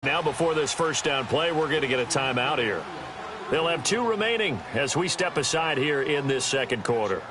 Now before this first down play, we're going to get a timeout here. They'll have 2 remaining as we step aside here in this second quarter.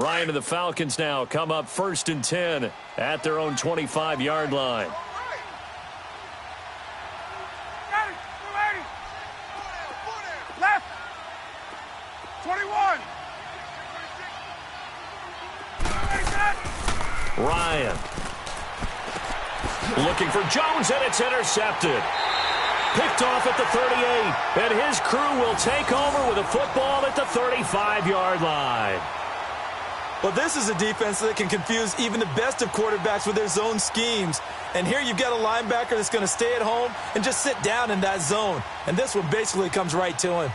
Ryan and the Falcons now come up 1st and 10 at their own 25-yard line. Left. 21. Ryan. Looking for Jones, and it's intercepted. Picked off at the 38, and his crew will take over with a football at the 35-yard line. Well, this is a defense that can confuse even the best of quarterbacks with their zone schemes. And here you've got a linebacker that's going to stay at home and just sit down in that zone. And this one basically comes right to him.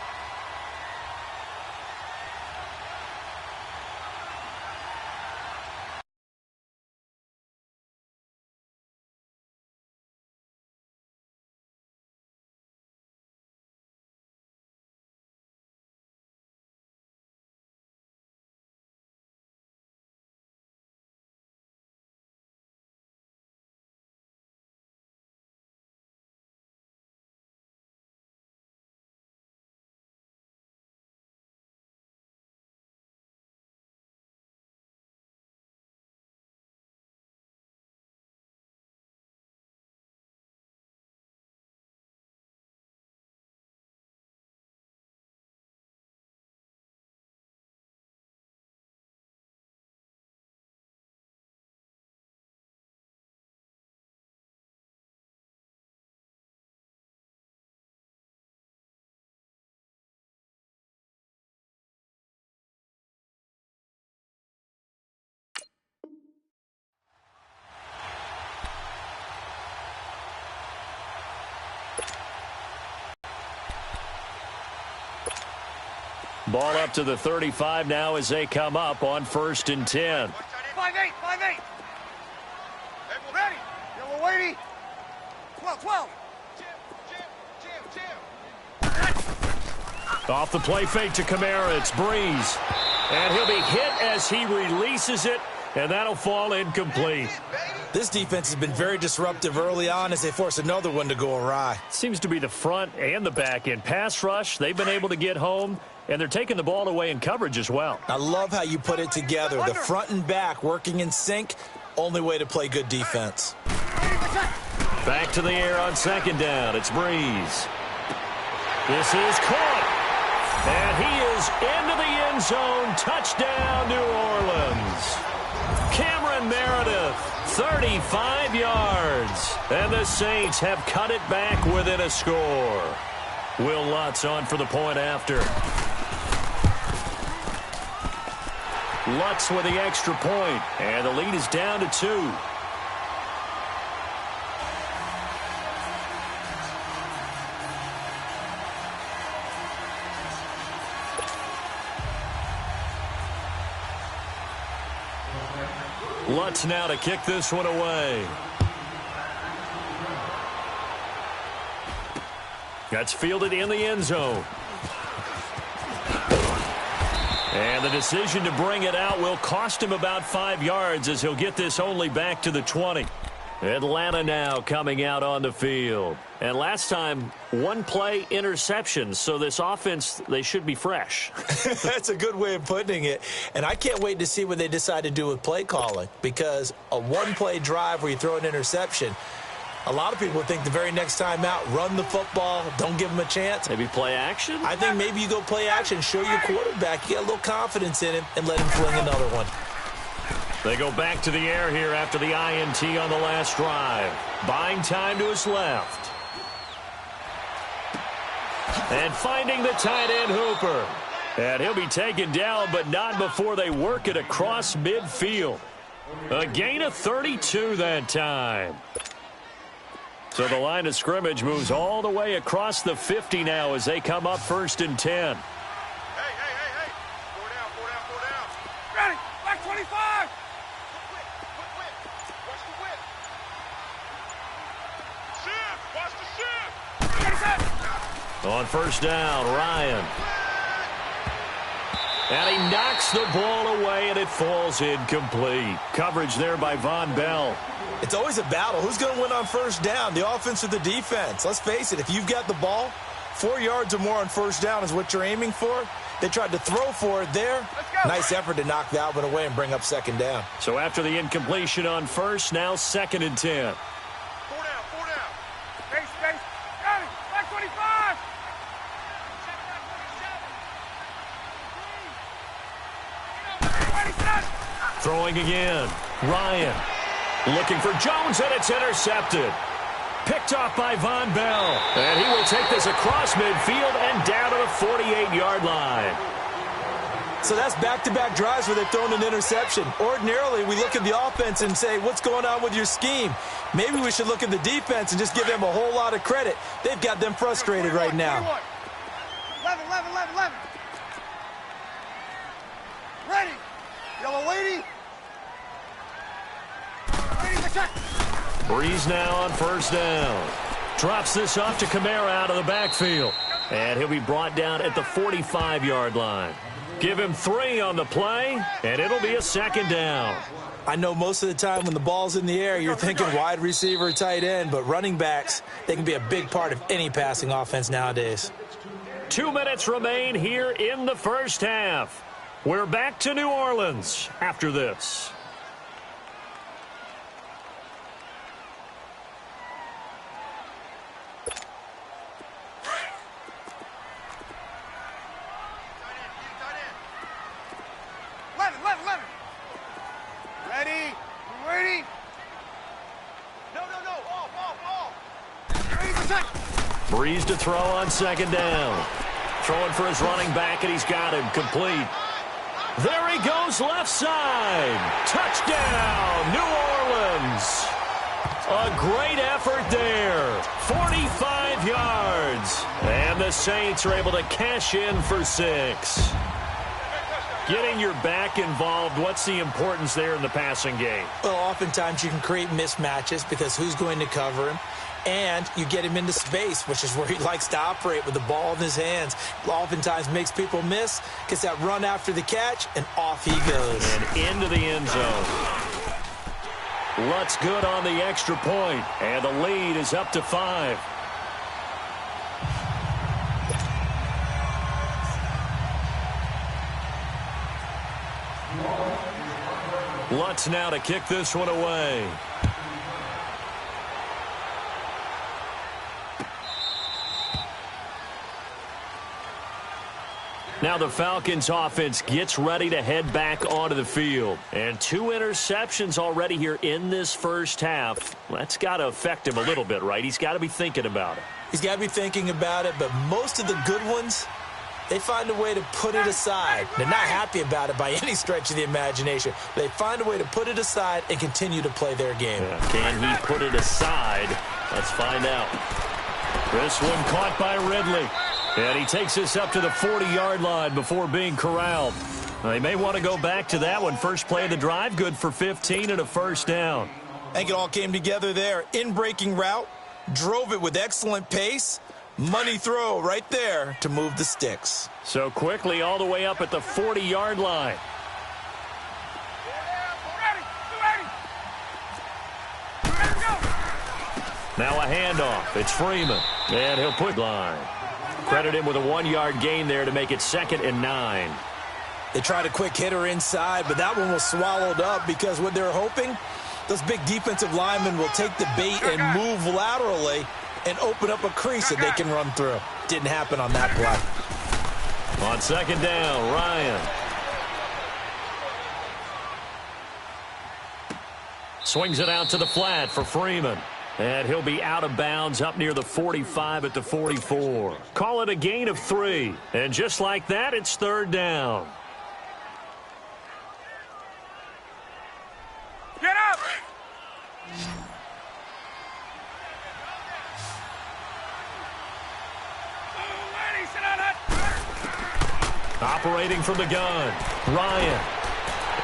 Ball up to the 35 now as they come up on 1st and 10. 5-8, 5-8. Ready. Yellow weighty. 12, 12. Off the play fake to Kamara, it's Breeze. And he'll be hit as he releases it, and that'll fall incomplete. This defense has been very disruptive early on as they force another one to go awry. Seems to be the front and the back end. Pass rush, they've been able to get home, and they're taking the ball away in coverage as well. I love how you put it together. The front and back working in sync, only way to play good defense. Back to the air on 2nd down. It's Breeze. This is caught. And he is into the end zone. Touchdown, New Orleans. Cameron Meredith, 35 yards. And the Saints have cut it back within a score. Will Lutz on for the point after. Lutz with the extra point. And the lead is down to 2. Lutz now to kick this one away. That's fielded in the end zone. And the decision to bring it out will cost him about 5 yards as he'll get this only back to the 20. Atlanta now coming out on the field. And last time, 1 play interception, so this offense, they should be fresh. That's a good way of putting it. And I can't wait to see what they decide to do with play calling, because a 1-play drive where you throw an interception, a lot of people think the very next time out, run the football, don't give them a chance. Maybe play action? I think maybe you go play action, show your quarterback, you get a little confidence in him, and let him fling another one. They go back to the air here after the INT on the last drive. Buying time to his left. And finding the tight end Hooper. And he'll be taken down, but not before they work it across midfield. A gain of 32 that time. So the line of scrimmage moves all the way across the 50 now as they come up 1st and 10. Hey. 4 down. Ready. Back 25. Watch the whip. Shift. Watch the shift. On 1st down, Ryan. And he knocks the ball away, and it falls incomplete. Coverage there by Von Bell. It's always a battle. Who's going to win on 1st down, the offense or the defense? Let's face it, if you've got the ball, 4 yards or more on 1st down is what you're aiming for. They tried to throw for it there. Nice effort to knock that one away and bring up 2nd down. So after the incompletion on 1st, now 2nd and 10. 4 down. Space. Ready. Back 25. Throwing again. Ryan looking for Jones, and it's intercepted. Picked off by Von Bell. And he will take this across midfield and down to the 48-yard line. So that's back-to-back drives where they've thrown an interception. Ordinarily, we look at the offense and say, what's going on with your scheme? Maybe we should look at the defense and just give them a whole lot of credit. They've got them frustrated right now. 11. Ready. Yellow weighty. Ready to check. Breeze now on 1st down. Drops this off to Kamara out of the backfield. And he'll be brought down at the 45-yard line. Give him 3 on the play, and it'll be a 2nd down. I know most of the time when the ball's in the air, you're thinking wide receiver, tight end, but running backs, they can be a big part of any passing offense nowadays. 2 minutes remain here in the 1st half. We're back to New Orleans after this. Ready. No. Off. Ready to check. Breeze to throw on 2nd down. Throwing for his running back, and he's got him complete. There he goes left side. Touchdown, New Orleans. A great effort there. 45 yards. And the Saints are able to cash in for 6. Getting your back involved, what's the importance there in the passing game? Well, oftentimes you can create mismatches because who's going to cover him? And you get him into space, which is where he likes to operate with the ball in his hands. Oftentimes makes people miss, gets that run after the catch, and off he goes. And into the end zone. Lutt's good on the extra point, and the lead is up to 5. Lutz now to kick this one away. Now the Falcons offense gets ready to head back onto the field. And 2 interceptions already here in this first half. That's got to affect him a little bit, right? He's got to be thinking about it. He's got to be thinking about it, but most of the good ones, they find a way to put it aside. They're not happy about it by any stretch of the imagination. They find a way to put it aside and continue to play their game. Yeah. Can he put it aside? Let's find out. This one caught by Ridley. And he takes this up to the 40-yard line before being corralled. They may want to go back to that one. First play of the drive, good for 15 and a first down. I think it all came together there. In-breaking route, drove it with excellent pace. Money throw right there to move the sticks. So quickly all the way up at the 40-yard line. Now a handoff. It's Freeman. And he'll put line. Credit him with a 1-yard gain there to make it 2nd and 9. They tried a quick hitter inside, but that one was swallowed up because what they're hoping, those big defensive linemen will take the bait and move laterally and open up a crease that they can run through. Didn't happen on that play. On 2nd down, Ryan. Swings it out to the flat for Freeman. And he'll be out of bounds up near the 45 at the 44. Call it a gain of 3. And just like that, it's 3rd down. Get up! Operating from the gun, Ryan.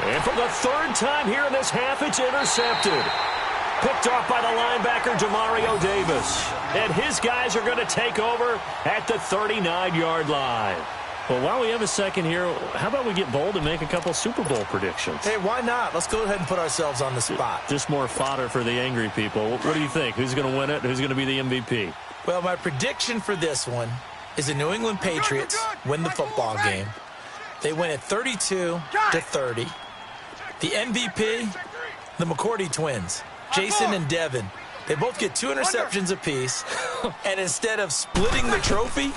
And for the 3rd time here in this half, it's intercepted. Picked off by the linebacker, Demario Davis. And his guys are going to take over at the 39-yard line. Well, while we have a second here, how about we get bold and make a couple Super Bowl predictions? Hey, why not? Let's go ahead and put ourselves on the spot. Just more fodder for the angry people. What do you think? Who's going to win it? Who's going to be the MVP? Well, my prediction for this one is the New England Patriots win the football game. They win it 32-30. The MVP, the McCourty twins. Jason and Devin, they both get 2 interceptions apiece, and instead of splitting the trophy,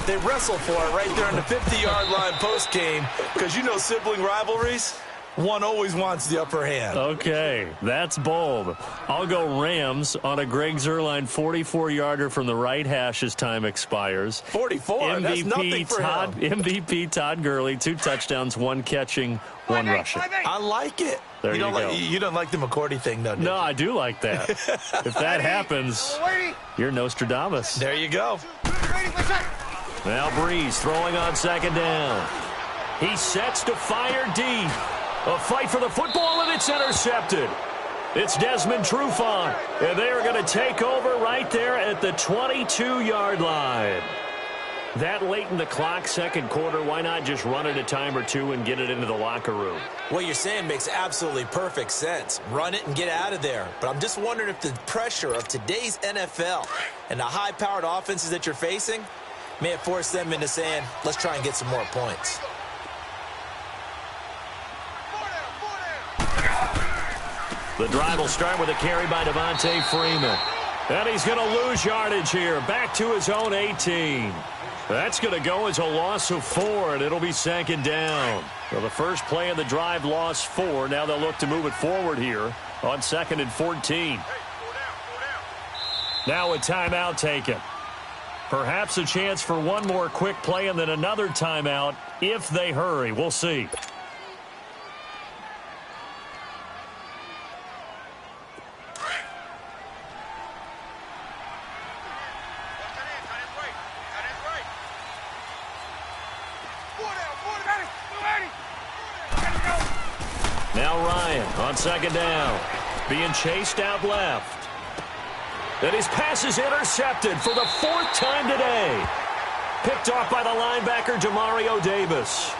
they wrestle for it right there on the 50-yard line post-game, because you know sibling rivalries, one always wants the upper hand. Okay, that's bold. I'll go Rams on a Greg Zuerlein 44-yarder from the right hash as time expires. 44, that's nothing for him. MVP Todd Gurley, 2 touchdowns, 1 catching, 1 rushing. I like it. There you go. You don't like the McCourty thing, though, do you? No, I do like that. If that happens, you're Nostradamus. There you go. Now Breeze throwing on 2nd down. He sets to fire deep. A fight for the football, and it's intercepted. It's Desmond Trufant, and they are going to take over right there at the 22-yard line. That late in the clock, 2nd quarter, why not just run it a time or 2 and get it into the locker room? What you're saying makes absolutely perfect sense. Run it and get out of there. But I'm just wondering if the pressure of today's NFL and the high-powered offenses that you're facing may have forced them into saying, let's try and get some more points. The drive will start with a carry by Devontae Freeman. And he's going to lose yardage here. Back to his own 18. That's going to go as a loss of 4, and it'll be 2nd down. Well, the first play of the drive lost 4. Now they'll look to move it forward here on 2nd and 14. Now a timeout taken. Perhaps a chance for one more quick play and then another timeout if they hurry. We'll see. Now Ryan on second down. Being chased out left. And his pass is intercepted for the 4th time today. Picked off by the linebacker, Demario Davis.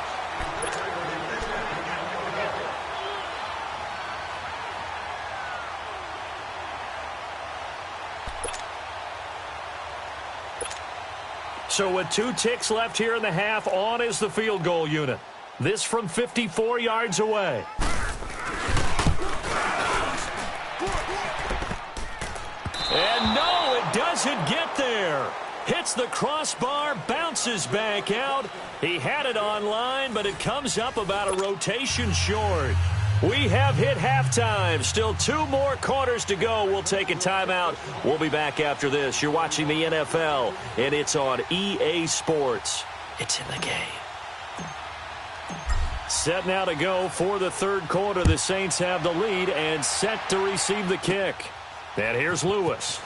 So with 2 ticks left here in the half, on is the field goal unit. This from 54 yards away. And no, it doesn't get there. Hits the crossbar, bounces back out. He had it online, but it comes up about a rotation short. We have hit halftime. Still 2 more quarters to go. We'll take a timeout. We'll be back after this. You're watching the NFL, and it's on EA Sports. It's in the game. Set now to go for the 3rd quarter. The Saints have the lead and set to receive the kick. And here's Lewis.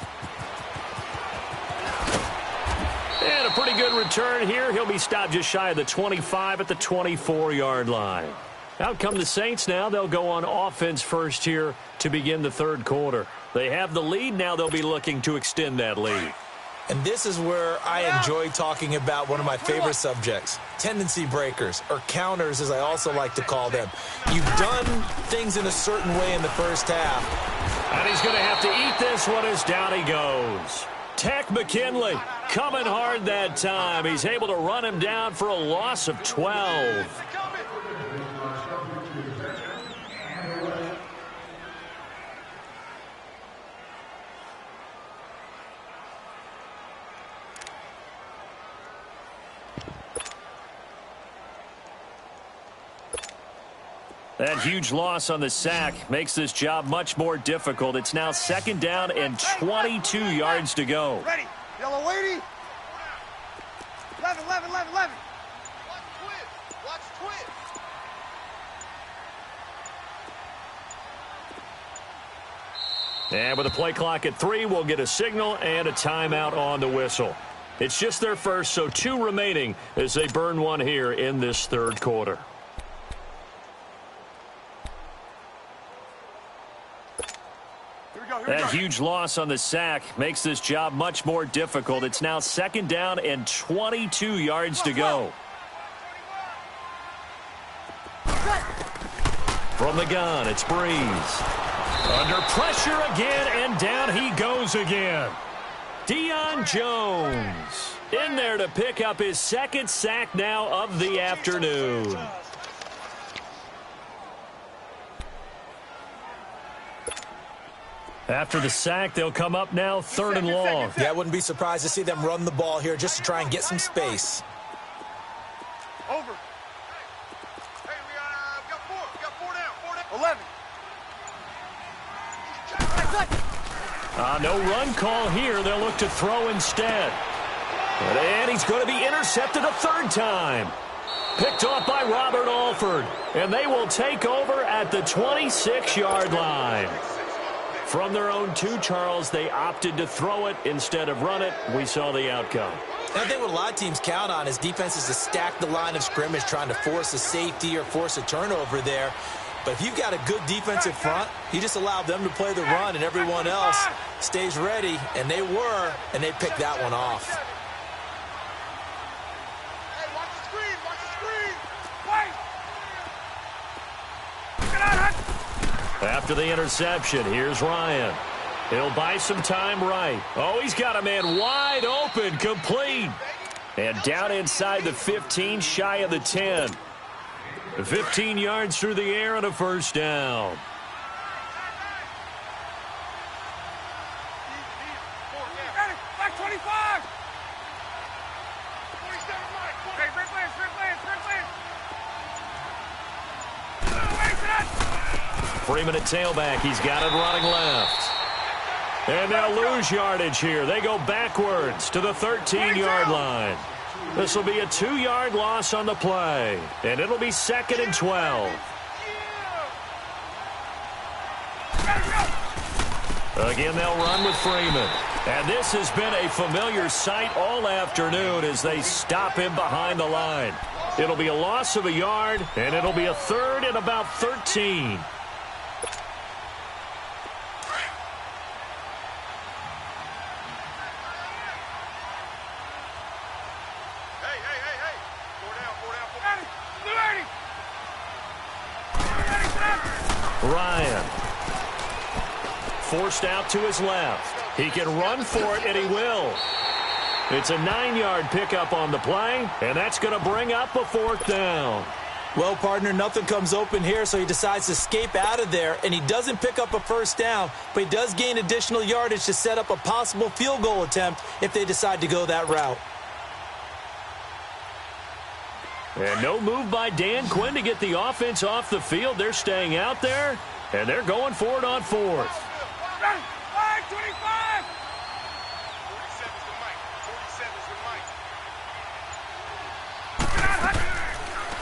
And a pretty good return here. He'll be stopped just shy of the 25 at the 24-yard line. Out come the Saints now. They'll go on offense first here to begin the 3rd quarter. They have the lead. Now they'll be looking to extend that lead. And this is where I enjoy talking about one of my favorite subjects, tendency breakers, or counters as I also like to call them. You've done things in a certain way in the first half. And he's going to have to eat this one as down he goes. Tech McKinley coming hard that time. He's able to run him down for a loss of 12. That huge loss on the sack makes this job much more difficult. It's now 2nd down and 22 yards to go. Ready. Yellow weighty. 11. Watch twist. And with a play clock at 3, we'll get a signal and a timeout on the whistle. It's just their first, so 2 remaining as they burn one here in this 3rd quarter. That huge loss on the sack makes this job much more difficult. It's now 2nd down and 22 yards to go. From the gun, it's Breeze. Under pressure again, and down he goes again. Deion Jones in there to pick up his 2nd sack now of the afternoon. After the sack, they'll come up now 3rd and long. Yeah, I wouldn't be surprised to see them run the ball here just to try and get some space. Over. Hey, we got 4. We got 4 down. 11. No run call here. They'll look to throw instead. And he's going to be intercepted a 3rd time. Picked off by Robert Alford. And they will take over at the 26-yard line. From their own 2, Charles, they opted to throw it instead of run it. We saw the outcome. I think what a lot of teams count on is defenses to stack the line of scrimmage, trying to force a safety or force a turnover there. But if you've got a good defensive front, you just allow them to play the run and everyone else stays ready. And they were, and they picked that one off. Hey, watch the screen. Wait. Get out, After the interception, here's Ryan. He'll buy some time right. Oh, he's got a man wide open, complete. And down inside the 15, shy of the 10. 15 yards through the air and a 1st down. Back 25. 47 Mike. Great play. Freeman at tailback. He's got it running left. And they'll lose yardage here. They go backwards to the 13-yard line. This will be a 2-yard loss on the play. And it'll be 2nd and 12. Again, they'll run with Freeman. And this has been a familiar sight all afternoon as they stop him behind the line. It'll be a loss of a yard, and it'll be a third and about 13. Ryan. Forced out to his left. He can run for it, and he will. It's a 9-yard pickup on the play, and that's going to bring up a fourth down. Well, partner, nothing comes open here, so he decides to escape out of there, and he doesn't pick up a first down, but he does gain additional yardage to set up a possible field goal attempt if they decide to go that route. And no move by Dan Quinn to get the offense off the field. They're staying out there, and they're going for it on fourth. 25!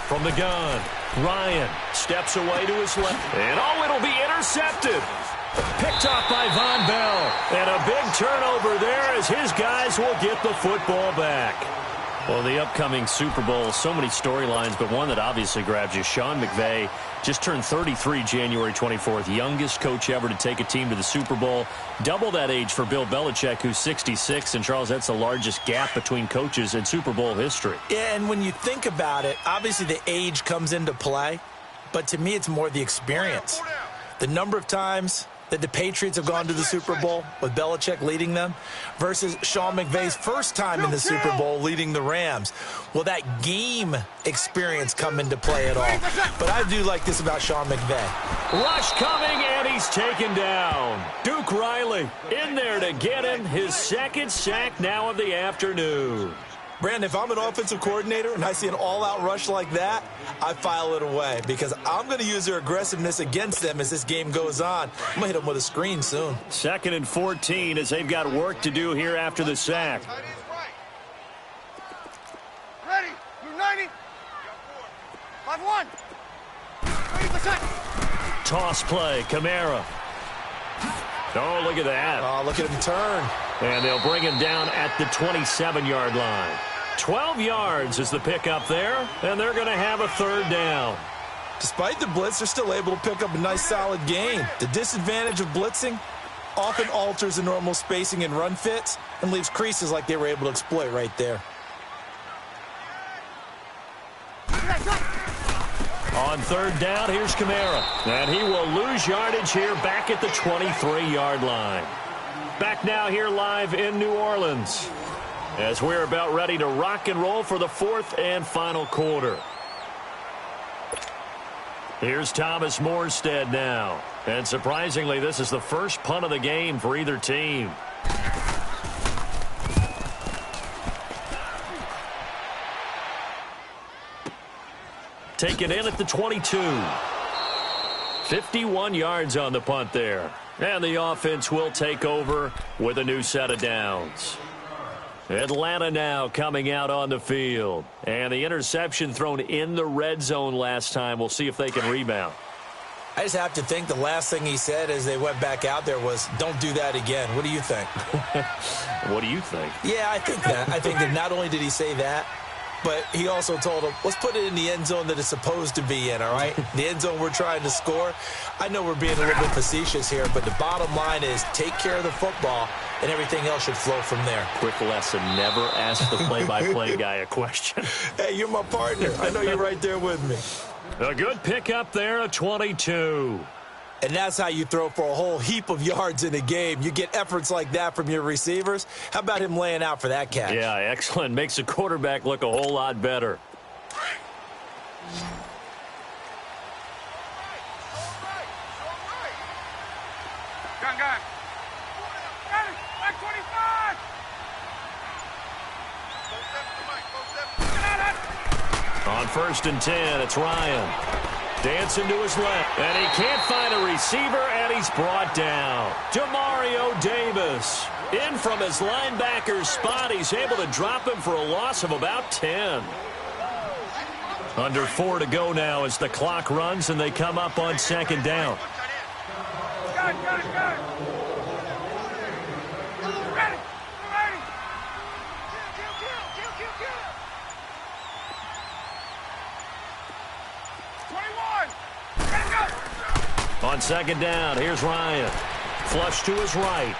From the gun, Ryan steps away to his left. And, it'll be intercepted. Picked off by Von Bell. And a big turnover there as his guys will get the football back. Well, the upcoming Super Bowl, so many storylines, but one that obviously grabs you. Sean McVay just turned 33 January 24th, youngest coach ever to take a team to the Super Bowl. Double that age for Bill Belichick, who's 66. And, Charles, that's the largest gap between coaches in Super Bowl history. Yeah, and when you think about it, obviously the age comes into play, but to me it's more the experience. The number of times that the Patriots have gone to the Super Bowl with Belichick leading them versus Sean McVay's first time in the Super Bowl leading the Rams. Will that game experience come into play at all? But I do like this about Sean McVay. Rush coming, and he's taken down. Duke Riley in there to get him, his second sack now of the afternoon. Brandon, if I'm an offensive coordinator and I see an all-out rush like that, I file it away because I'm going to use their aggressiveness against them as this game goes on. I'm going to hit them with a screen soon. 2nd and 14 as they've got work to do here after the sack. Ready. Move 90. 5-1. 30%. Toss play, Kamara. Oh, look at that. Oh, look at him turn. And they'll bring him down at the 27-yard line. 12 yards is the pickup there, and they're going to have a third down. Despite the blitz, they're still able to pick up a nice, solid gain. The disadvantage of blitzing often alters the normal spacing and run fits and leaves creases like they were able to exploit right there. On third down, here's Kamara. And he will lose yardage here back at the 23-yard line. Back now here live in New Orleans as we're about ready to rock and roll for the fourth and final quarter. Here's Thomas Morstead now. And surprisingly, this is the first punt of the game for either team. Taken in at the 22. 51 yards on the punt there. And the offense will take over with a new set of downs. Atlanta now coming out on the field. And the interception thrown in the red zone last time. We'll see if they can rebound. I just have to think the last thing he said as they went back out there was, don't do that again. What do you think? What do you think? Yeah, I think that. I think that not only did he say that, but he also told him, let's put it in the end zone that it's supposed to be in, all right? The end zone we're trying to score. I know we're being a little bit facetious here, but the bottom line is take care of the football, and everything else should flow from there. Quick lesson, never ask the play-by-play guy a question. Hey, you're my partner. I know you're right there with me. A good pickup there, a 22. And that's how you throw for a whole heap of yards in a game. You get efforts like that from your receivers. How about him laying out for that catch? Yeah, excellent. Makes the quarterback look a whole lot better. Gun. Ready. Back 25. On 1st and 10, it's Ryan. Dancing to his left, and he can't find a receiver, and he's brought down. Demario Davis in from his linebacker spot. He's able to drop him for a loss of about 10. Under 4 to go now as the clock runs, and they come up on 2nd down. Got it. On second down, here's Ryan. Flush to his right.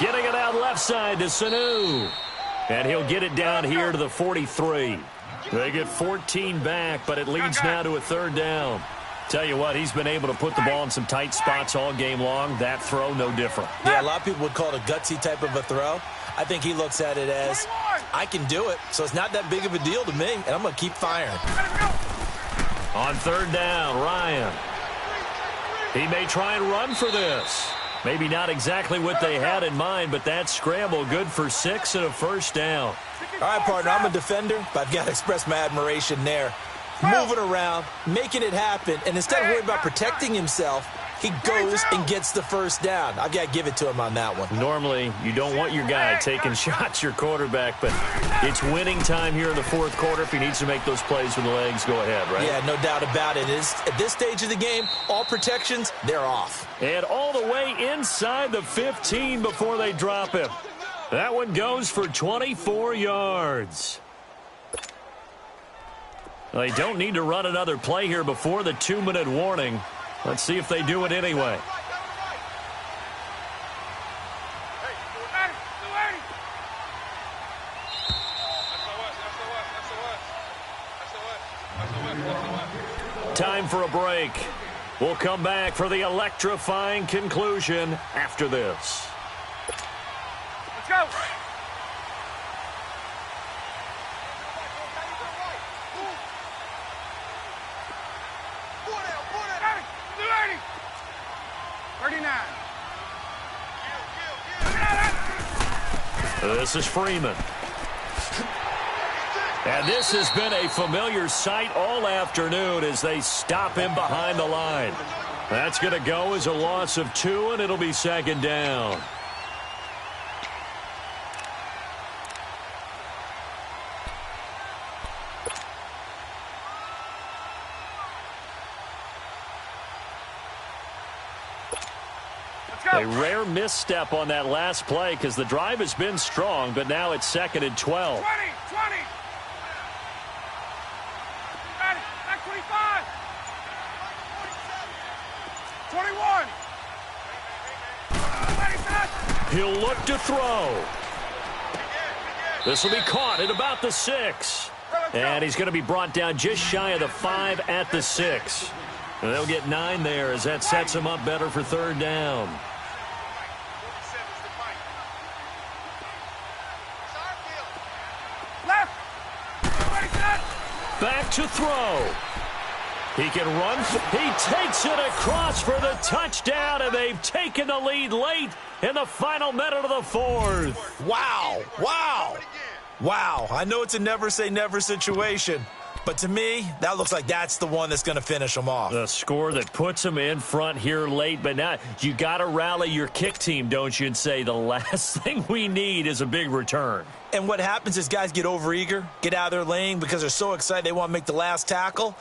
Getting it out left side to Sanu. And he'll get it down here to the 43. They get 14 back, but it leads now to a third down. Tell you what, he's been able to put the ball in some tight spots all game long. That throw, no different. Yeah, a lot of people would call it a gutsy type of a throw. I think he looks at it as, I can do it, so it's not that big of a deal to me, and I'm going to keep firing. On third down, Ryan. He may try and run for this. Maybe not exactly what they had in mind, but that scramble good for 6 and a first down. All right, partner, I'm a defender, but I've got to express my admiration there. Moving around, making it happen, and instead of worrying about protecting himself, he goes and gets the first down. I've got to give it to him on that one. Normally, you don't want your guy taking shots, your quarterback, but it's winning time here in the fourth quarter. If he needs to make those plays with the legs, go ahead, right? Yeah, no doubt about it. At this stage of the game, all protections, they're off. And all the way inside the 15 before they drop him. That one goes for 24 yards. They don't need to run another play here before the 2-minute warning. Let's see if they do it anyway. Time for a break. We'll come back for the electrifying conclusion after this. Let's go. This is Freeman. And this has been a familiar sight all afternoon as they stop him behind the line. That's going to go as a loss of 2, and it'll be second down. A rare misstep on that last play because the drive has been strong, but now it's 2nd and 12. 20. Back 25. 21. He'll look to throw. This will be caught at about the 6. And he's going to be brought down just shy of the 5 at the 6. And they'll get 9 there as that sets him up better for third down. Back to throw. He can run. He takes it across for the touchdown, and they've taken the lead late in the final minute of the fourth. Wow. I know it's a never say never situation, but to me, that looks like that's the one that's going to finish them off. The score that puts them in front here late, but now you got to rally your kick team, don't you, and say the last thing we need is a big return. And what happens is guys get overeager, get out of their lane because they're so excited they want to make the last tackle.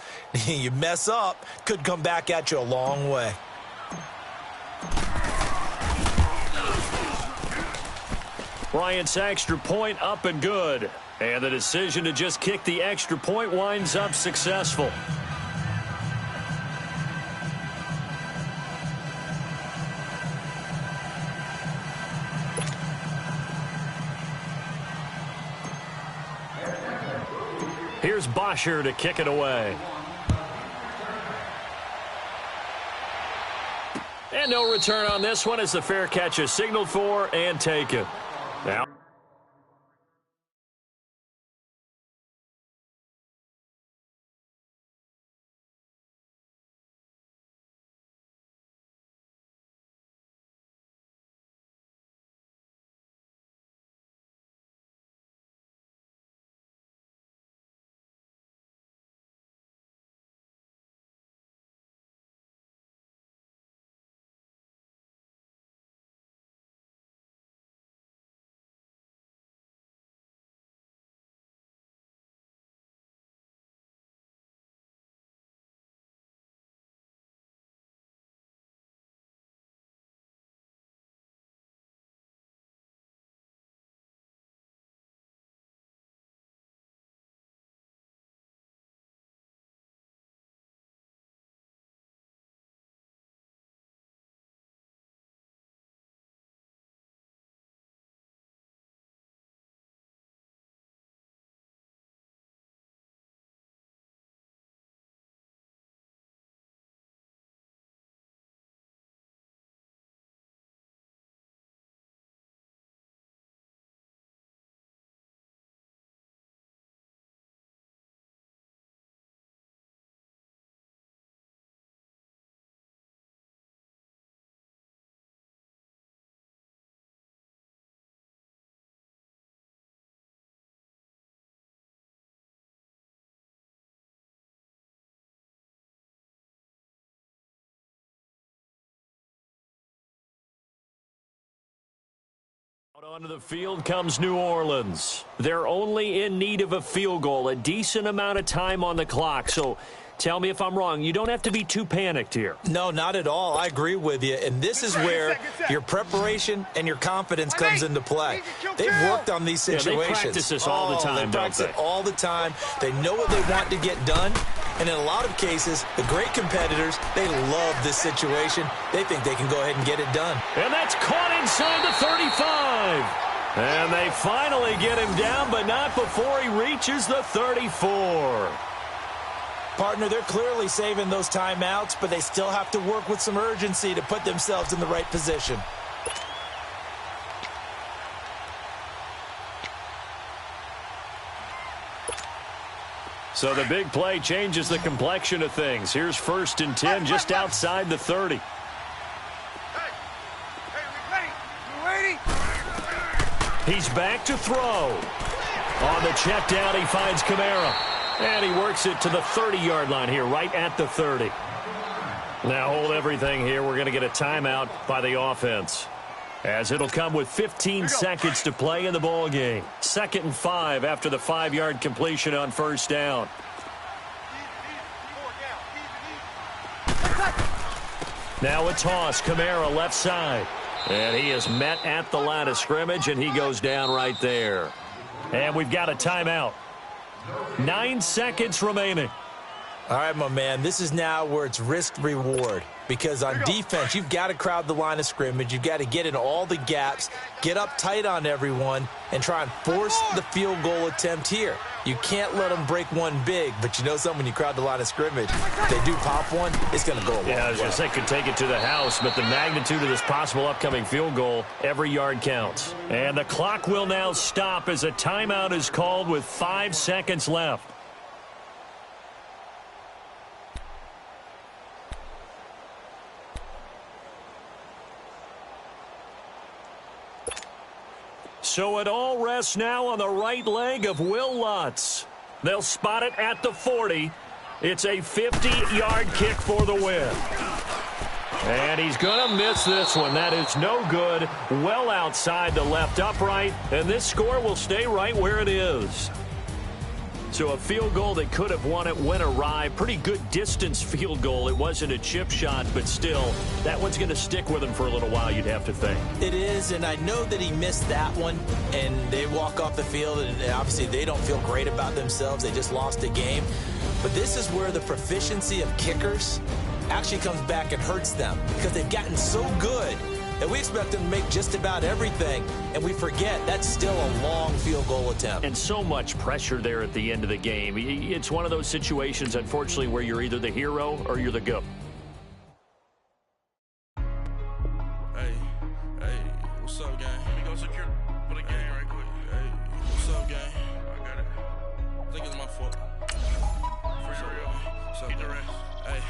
You mess up, could come back at you a long way. Bryant's extra point up and good. And the decision to just kick the extra point winds up successful. Here's Bosher to kick it away. And no return on this one as the fair catch is signaled for and taken. Now Onto the field comes New Orleans. They're only in need of a field goal, a decent amount of time on the clock. So tell me if I'm wrong. You don't have to be too panicked here. No, not at all. I agree with you. And this is where your preparation and your confidence comes into play. They've worked on these situations. Yeah, they practice this all the time, They practice it all the time. They know what they want to get done. And in a lot of cases, the great competitors, they love this situation. They think they can go ahead and get it done. And that's caught inside the 35. And they finally get him down, but not before he reaches the 34. Partner, they're clearly saving those timeouts, but they still have to work with some urgency to put themselves in the right position. So the big play changes the complexion of things. Here's 1st and 10 just outside the 30. He's back to throw. On the check down, he finds Kamara. And he works it to the 30-yard line here, right at the 30. Now hold everything here. We're going to get a timeout by the offense, as it'll come with 15 seconds to play in the ball game. 2nd and 5 after the 5-yard completion on 1st down. Now a toss. Kamara left side. And he is met at the line of scrimmage, and he goes down right there. And we've got a timeout. 9 seconds remaining. All right, my man, this is now where it's risk-reward. Because on defense, you've got to crowd the line of scrimmage. You've got to get in all the gaps, get up tight on everyone, and try and force the field goal attempt here. You can't let them break one big, but you know something, when you crowd the line of scrimmage, if they do pop one, it's going to go a long way. Yeah, I was going to say, could take it to the house, but the magnitude of this possible upcoming field goal, every yard counts. And the clock will now stop as a timeout is called with 5 seconds left. So it all rests now on the right leg of Will Lutz. They'll spot it at the 40. It's a 50-yard kick for the win. And he's going to miss this one. That is no good. Well outside the left upright. And this score will stay right where it is. So a field goal that could have won it went awry. Pretty good distance field goal. It wasn't a chip shot, but still, that one's going to stick with him for a little while, you'd have to think. It is, and I know that he missed that one, and they walk off the field, and obviously they don't feel great about themselves. They just lost a game. But this is where the proficiency of kickers actually comes back and hurts them, because they've gotten so good that we expect them to make just about everything, and we forget that's still a long field goal attempt. And so much pressure there at the end of the game. It's one of those situations, unfortunately, where you're either the hero or you're the GOAT. Hey, what's up, gang? Let me go secure for the game right quick. Hey, what's up, gang? I got it. I think it's my fault. For real. What's up, keep the rest. Hey.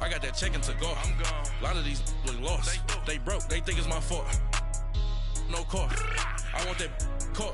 I got that check-in to go. I'm gone. A lot of these look lost. They broke. They think it's my fault. No car. I want that car.